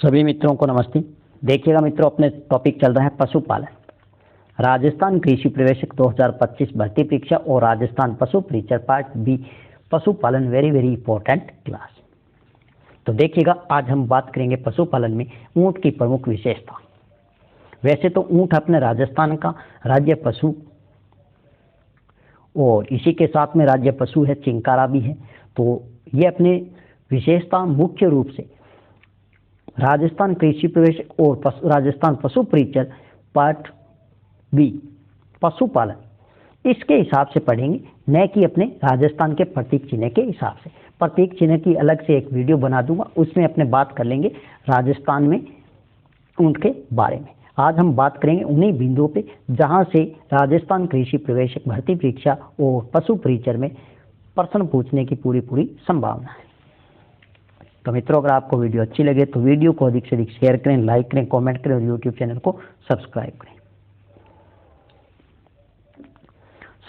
सभी मित्रों को नमस्ते। देखिएगा मित्रों, अपने टॉपिक चल रहा है पशुपालन। राजस्थान कृषि प्रवेशक 2025 भर्ती परीक्षा और राजस्थान पशु परिचर पार्ट बी पशुपालन वेरी इंपॉर्टेंट क्लास। तो देखिएगा, आज हम बात करेंगे पशुपालन में ऊंट की प्रमुख विशेषता। वैसे तो ऊंट अपने राजस्थान का राज्य पशु और इसी के साथ में राज्य पशु है, चिंकारा भी है। तो ये अपने विशेषता मुख्य रूप से राजस्थान कृषि प्रवेशक और राजस्थान पशु परिचर पार्ट बी पशुपालन इसके हिसाब से पढ़ेंगे, न कि अपने राजस्थान के प्रतीक चिन्ह के हिसाब से। प्रतीक चिन्ह की अलग से एक वीडियो बना दूंगा, उसमें अपने बात कर लेंगे राजस्थान में ऊंट के बारे में। आज हम बात करेंगे उन्हीं बिंदुओं पे जहां से राजस्थान कृषि प्रवेशक भर्ती परीक्षा और पशु परिचर में प्रश्न पूछने की पूरी संभावना है। तो मित्रों, अगर आपको वीडियो अच्छी लगे तो वीडियो को अधिक से अधिक शेयर करें, लाइक करें, कमेंट करें और यूट्यूब चैनल को सब्सक्राइब करें।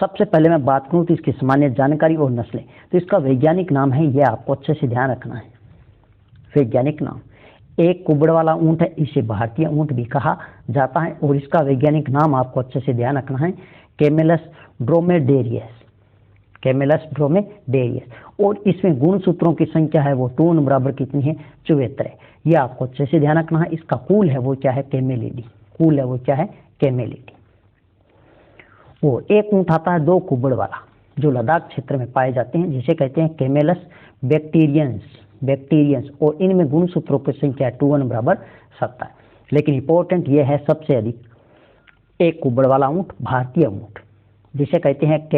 सबसे पहले मैं बात करूं तो इसकी सामान्य जानकारी और नस्लें। तो इसका वैज्ञानिक नाम है, यह आपको अच्छे से ध्यान रखना है। वैज्ञानिक नाम, एक कुबड़ वाला ऊंट है, इसे भारतीय ऊंट भी कहा जाता है और इसका वैज्ञानिक नाम आपको अच्छे से ध्यान रखना है, कैमेलस ड्रोमेडेरियस। कैमेलस ड्रोमेडेरियस। और इसमें गुणसूत्रों की संख्या है वो 2 बराबर कितनी है, 74 है। यह आपको अच्छे से ध्यान रखना है। इसका कुल है वो क्या है, कैमेलिडी। कुल है वो क्या है, कैमेलिडी। और एक ऊंट आता है 2 कुबड़ वाला, जो लद्दाख क्षेत्र में पाए जाते हैं, जिसे कहते हैं कैमेलस बैक्टीरियंस। और इनमें गुणसूत्रों की संख्या 2 बराबर 7 है। लेकिन इंपॉर्टेंट यह है सबसे अधिक एक कुबड़ वाला ऊंट, भारतीय ऊंट, जिसे कहते हैं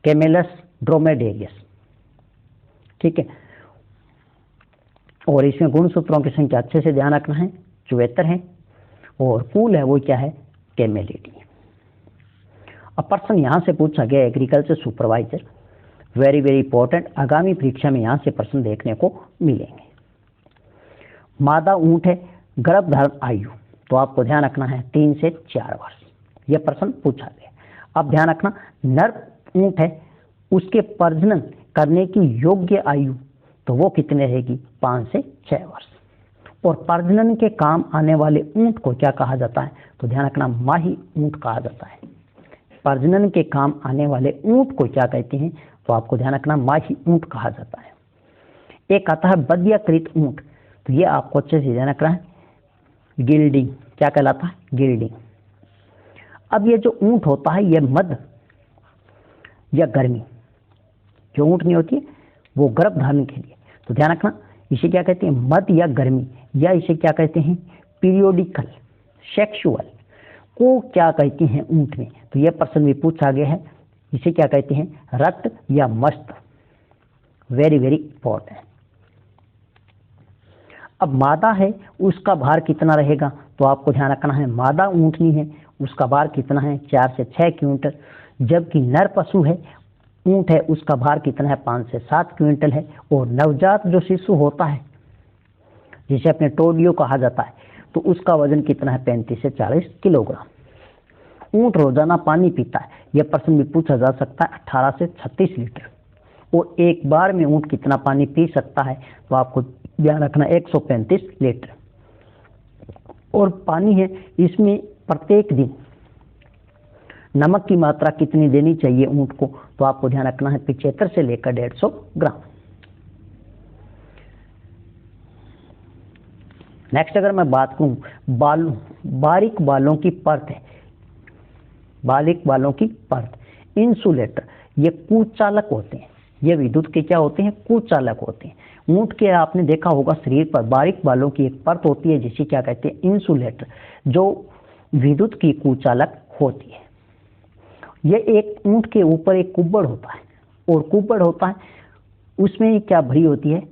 कैमेलस ड्रोमेडेरियस। ठीक है। और इसमें गुणसूत्रों की संख्या अच्छे से ध्यान रखना है, 74 है। और कुल है वो क्या है, कैमेलिडी। अब प्रश्न यहां से पूछा गया एग्रीकल्चर सुपरवाइजर, वेरी इंपॉर्टेंट। आगामी परीक्षा में यहां से प्रश्न देखने को मिलेंगे। मादा ऊंट है, गर्भधारण आयु तो आपको ध्यान रखना है 3 से 4 वर्ष। यह प्रश्न पूछा गया। अब ध्यान रखना, नर ऊंट है, उसके प्रजनन करने की योग्य आयु तो वो कितने रहेगी, 5 से 6 वर्ष। और प्रजनन के काम आने वाले ऊंट को क्या कहा जाता है, तो ध्यान रखना, माही ऊंट कहा जाता है। प्रजनन के काम आने वाले ऊंट को क्या कहते हैं, तो आपको ध्यान रखना, माही ऊंट कहा जाता है। एक आता है बद्याकृत ऊंट, तो ये आपको अच्छे से ध्यान रखना है, गिल्डिंग। क्या कहलाता है, गिल्डिंग। अब ये जो ऊंट होता है, ये मध्य या गर्मी, जो ऊंटनी होती है वो गर्भ धारण के लिए, तो ध्यान रखना इसे क्या कहते हैं, मध्य या गर्मी, या इसे क्या कहते हैं, पीरियोडिकल सेक्सुअल को क्या कहते हैं ऊंट में। तो यह प्रश्न भी पूछा गया है, इसे क्या कहते हैं, रक्त या मस्त। Very important. अब मादा है, उसका भार कितना रहेगा, तो आपको ध्यान रखना है, मादा ऊंटनी है, उसका भार कितना है, 4 से 6 क्विंटल। जबकि नर पशु है, ऊंट है, उसका भार कितना है, 5 से 7 क्विंटल है। और नवजात जो शिशु होता है, जिसे अपने टोडियो कहा जाता है, तो उसका वजन कितना है, 35 से 40 किलोग्राम। ऊंट रोजाना पानी पीता है, यह प्रश्न भी पूछा जा सकता है, 18 से 36 लीटर। और एक बार में ऊंट कितना पानी पी सकता है, तो आपको ध्यान रखना 135 लीटर। और पानी है, इसमें प्रत्येक दिन नमक की मात्रा कितनी देनी चाहिए ऊंट को, तो आपको ध्यान रखना है 75 से लेकर 150 ग्राम। नेक्स्ट अगर मैं बात करूं बारीक बालों की परत है, बारीक बालों की परत, इंसुलेटर, ये कुचालक होते हैं। ये विद्युत के क्या होते हैं, कुचालक होते हैं। ऊंट के आपने देखा होगा शरीर पर बारीक बालों की एक परत होती है, जिसे क्या कहते हैं, इंसुलेटर, जो विद्युत की कुचालक होती है। यह एक ऊंट के ऊपर एक कुब्बड़ होता है, और कुब्बड़ होता है उसमें क्या भरी होती है,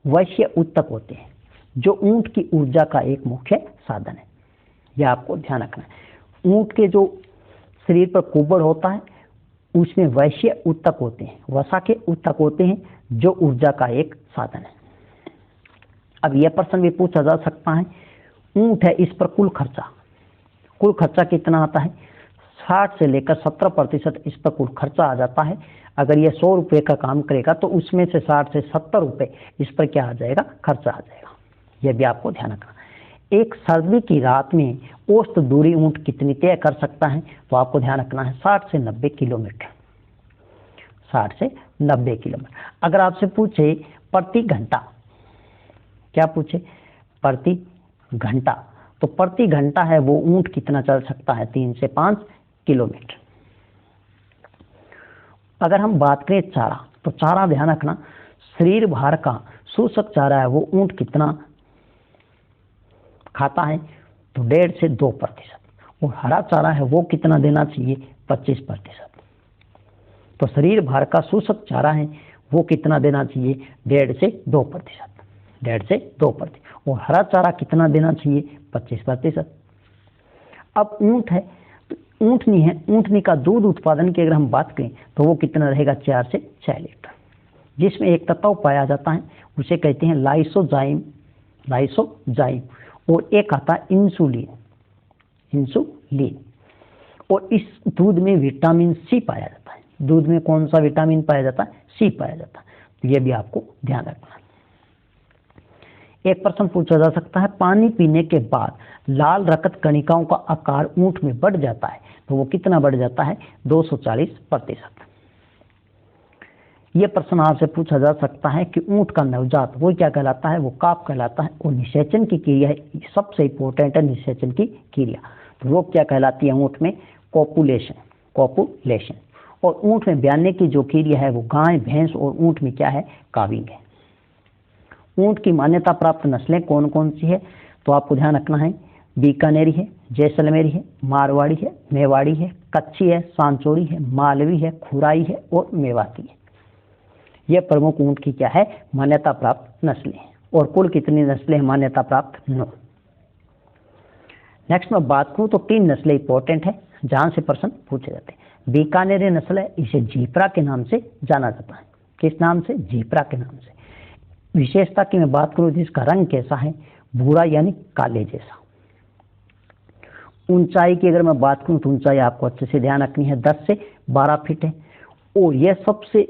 वैश्य उत्तक होते हैं, जो ऊंट की ऊर्जा का एक मुख्य साधन है। यह आपको ध्यान रखना है। ऊंट के जो शरीर पर कुब्बड़ होता है, उसमें वैश्य उत्तक होते हैं, वसा के उत्तक होते हैं, जो ऊर्जा का एक साधन है। अब यह प्रश्न भी पूछा जा सकता है, ऊंट है, इस पर कुल खर्चा कितना आता है, 60 से लेकर 70% इस पर कुल खर्चा आ जाता है। अगर ये 100 रुपये का काम करेगा तो उसमें से 60 से 70 रुपये इस पर क्या आ जाएगा, खर्चा आ जाएगा। यह भी आपको ध्यान रखना। एक सर्दी की रात में औसत दूरी ऊंट कितनी तय कर सकता है, तो आपको ध्यान रखना है 60 से 90 किलोमीटर। 60 से 90 किलोमीटर। अगर आपसे पूछे प्रति घंटा, क्या पूछे, प्रति घंटा, तो प्रति घंटा है वो ऊंट कितना चल सकता है, 3 से 5 किलोमीटर। अगर हम बात करें चारा, तो चारा ध्यान रखना, शरीर भार का सूचक चारा है वो ऊंट कितना खाता है, तो 1.5 से 2%। और हरा चारा है वो कितना देना चाहिए, 25%। तो शरीर भार का सूचक चारा है वो कितना देना चाहिए, 1.5 से 2%। 1.5 से 2%। और हरा चारा कितना देना चाहिए, 25%। अब ऊंट है, ऊंटनी है, ऊंटनी का दूध उत्पादन की अगर हम बात करें तो वो कितना रहेगा, 4 से 6 लीटर, जिसमें एक तत्व पाया जाता है उसे कहते हैं लाइसोजाइम। लाइसोजाइम। और एक आता है इंसुलिन। इंसुलिन। और इस दूध में विटामिन सी पाया जाता है। दूध में कौन सा विटामिन पाया जाता है, सी पाया जाता है। तो ये भी आपको ध्यान रखना है। एक प्रश्न पूछा जा सकता है, पानी पीने के बाद लाल रक्त कणिकाओं का आकार ऊंट में बढ़ जाता है, तो वो कितना बढ़ जाता है, 240%। यह प्रश्न आपसे पूछा जा सकता है कि ऊंट का नवजात वो क्या कहलाता है, वो काफ कहलाता है। और निषेचन की क्रिया सबसे इंपॉर्टेंट है, निषेचन की क्रिया, तो वो क्या कहलाती है ऊंट में, कोपुलेशन। कोपुलेशन। और ऊंट में ब्याने की जो क्रिया है वो गाय, भैंस और ऊंट में क्या है, काविंग है। ऊंट की मान्यता प्राप्त नस्लें कौन कौन सी है, तो आपको ध्यान रखना है, बीकानेरी है, जैसलमेरी है, मारवाड़ी है, मेवाड़ी है, कच्छी है, सांचौरी है, मालवी है, खुराई है और मेवाती है। यह प्रमुख ऊंट की क्या है, मान्यता प्राप्त नस्लें हैं। और कुल कितनी नस्लें हैं मान्यता प्राप्त, 9। नेक्स्ट में बात करूं तो 3 नस्लें इंपॉर्टेंट है जहां से प्रश्न पूछे जाते हैं। बीकानेरी नस्ल है, इसे जीप्रा के नाम से जाना जाता है। किस नाम से, जीप्रा के नाम से। विशेषता की मैं बात करूं, जिसका रंग कैसा है, भूरा यानी काले जैसा। ऊंचाई की अगर मैं बात करूं तो ऊंचाई आपको अच्छे से ध्यान रखनी है, 10 से 12 फीट है। और यह सबसे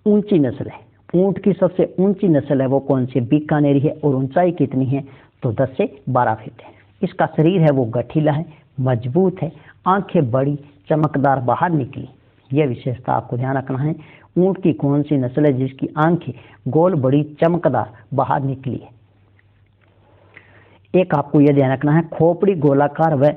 ऊंची नस्ल है, ऊंट की सबसे ऊंची नस्ल है वो कौन सी, बीकानेरी है। और ऊंचाई कितनी है, तो 10 से 12 फीट है। इसका शरीर है वो गठीला है, मजबूत है, आंखें बड़ी चमकदार बाहर निकली। यह विशेषता आपको ध्यान रखना है। ऊंट की कौन सी नस्ल है जिसकी आंखें गोल बड़ी चमकदार बाहर निकली है। एक आपको यह ध्यान रखना है, खोपड़ी गोलाकार व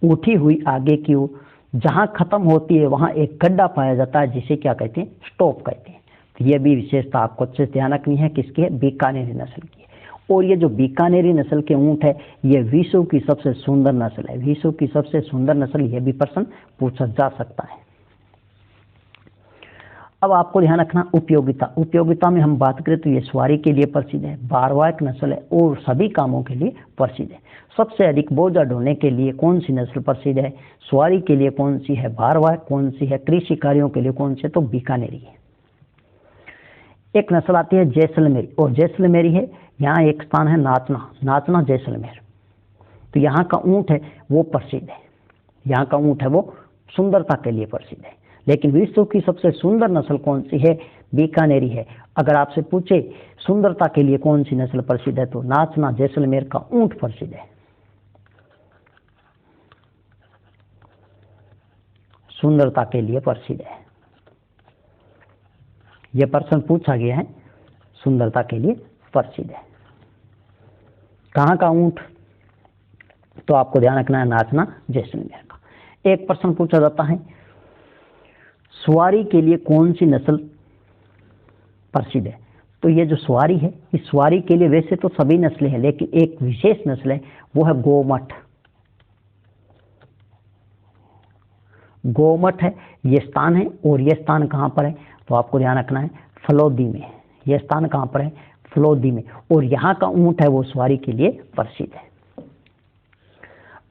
उठी हुई आगे की ओर, जहां खत्म होती है वहां एक गड्ढा पाया जाता है जिसे क्या कहते हैं, स्टॉप कहते हैं। तो यह भी विशेषता आपको अच्छे से ध्यान रखनी है, किसकी है, बीकानेरी नस्ल की है। और ये जो बीकानेरी नस्ल के ऊंट है ये विश्व की सबसे सुंदर नस्ल है। विश्व की सबसे सुंदर नस्ल, यह भी प्रश्न पूछा जा सकता है। अब आपको ध्यान रखना उपयोगिता। उपयोगिता में हम बात करें तो ये सवारी के लिए प्रसिद्ध है, भारवाहक नस्ल है और सभी कामों के लिए प्रसिद्ध है। सबसे अधिक बोझा ढोने के लिए कौन सी नस्ल प्रसिद्ध है, सवारी के लिए कौन सी है, भारवाहक कौन सी है, कृषि कार्यों के लिए कौन सी है, तो बीकानेरी है। एक नस्ल आती है जैसलमेरी, और जैसलमेरी है, यहाँ एक स्थान है नाचना, नाचना जैसलमेर। तो यहाँ का ऊंट है वो प्रसिद्ध है, यहाँ का ऊंट है वो सुंदरता के लिए प्रसिद्ध है। लेकिन विश्व की सबसे सुंदर नस्ल कौन सी है, बीकानेरी है। अगर आपसे पूछे सुंदरता के लिए कौन सी नस्ल प्रसिद्ध है, तो नाचना जैसलमेर का ऊंट प्रसिद्ध है। सुंदरता के लिए प्रसिद्ध है, यह प्रश्न पूछा गया है, सुंदरता के लिए प्रसिद्ध है। कहाँ का ऊंट, तो आपको ध्यान रखना है नाचना जैसलमेर का। एक प्रश्न पूछा जाता है, सवारी के लिए कौन सी नस्ल प्रसिद्ध है, तो ये जो सवारी है इस सवारी के लिए वैसे तो सभी नस्लें हैं, लेकिन एक विशेष नस्ल है वो है गोमठ। गोमठ है ये स्थान है, और ये स्थान कहाँ पर है, तो आपको ध्यान रखना है फलोदी में। यह स्थान कहाँ पर है, फलोदी में। और यहाँ का ऊंट है वो सवारी के लिए प्रसिद्ध है।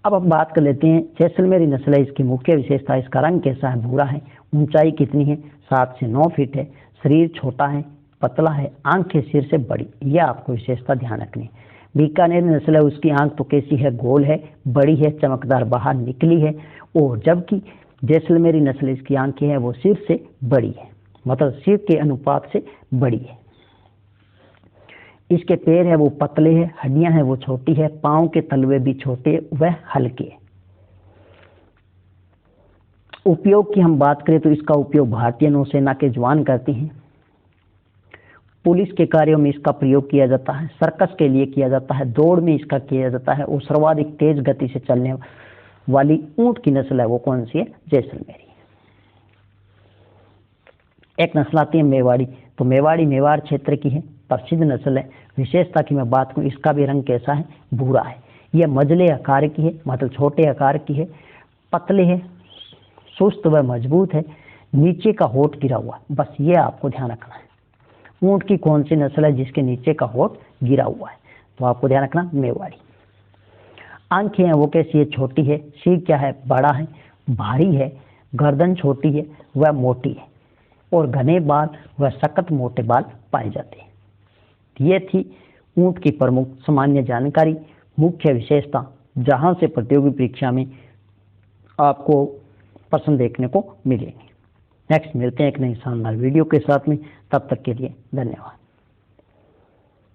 अब हम बात कर लेते हैं जैसलमेरी नस्ल है, इसकी मुख्य विशेषता, इसका रंग कैसा है, भूरा है। ऊंचाई कितनी है, 7 से 9 फीट है। शरीर छोटा है, पतला है, आंखें सिर से बड़ी। यह आपको विशेषता ध्यान रखनी है। बीकानेरी नस्ल है, उसकी आंख तो कैसी है, गोल है, बड़ी है, चमकदार बाहर निकली है। और जबकि जैसलमेरी नस्ल इसकी आंखें है वो सिर से बड़ी है, मतलब सिर के अनुपात से बड़ी है। इसके पैर है वो पतले हैं, हड्डियां हैं वो छोटी है, पांव के तलवे भी छोटे व हल्के। उपयोग की हम बात करें तो इसका उपयोग भारतीय नौसेना के जवान करते हैं। पुलिस के कार्यों में इसका प्रयोग किया जाता है, सर्कस के लिए किया जाता है, दौड़ में इसका किया जाता है, और सर्वाधिक तेज गति से चलने वाली ऊंट की नस्ल है वो कौन सी है? जैसलमेरी। एक नस्ल आती है मेवाड़ी। तो मेवाड़ी मेवाड़ क्षेत्र की है, प्रसिद्ध नस्ल है। विशेषता की मैं बात करूं, इसका भी रंग कैसा है? भूरा है। यह मजले आकार की है, मतलब छोटे आकार की है, पतले है, सुस्त व मजबूत है, नीचे का होठ गिरा हुआ। बस ये आपको ध्यान रखना है। ऊंट की कौन सी नस्ल है जिसके नीचे का होठ गिरा हुआ है? तो आपको ध्यान रखना, मेवाड़ी। आंखें हैं वो कैसी है? छोटी है। सिर क्या है? बड़ा है, भारी है, गर्दन छोटी है वह मोटी है, और घने बाल व सख्त मोटे बाल पाए जाते हैं। ये थी ऊंट की प्रमुख सामान्य जानकारी, मुख्य विशेषता, जहां से प्रतियोगी परीक्षा में आपको प्रश्न देखने को मिलेंगे। नेक्स्ट मिलते हैं एक नई शानदार वीडियो के साथ में, तब तक के लिए धन्यवाद।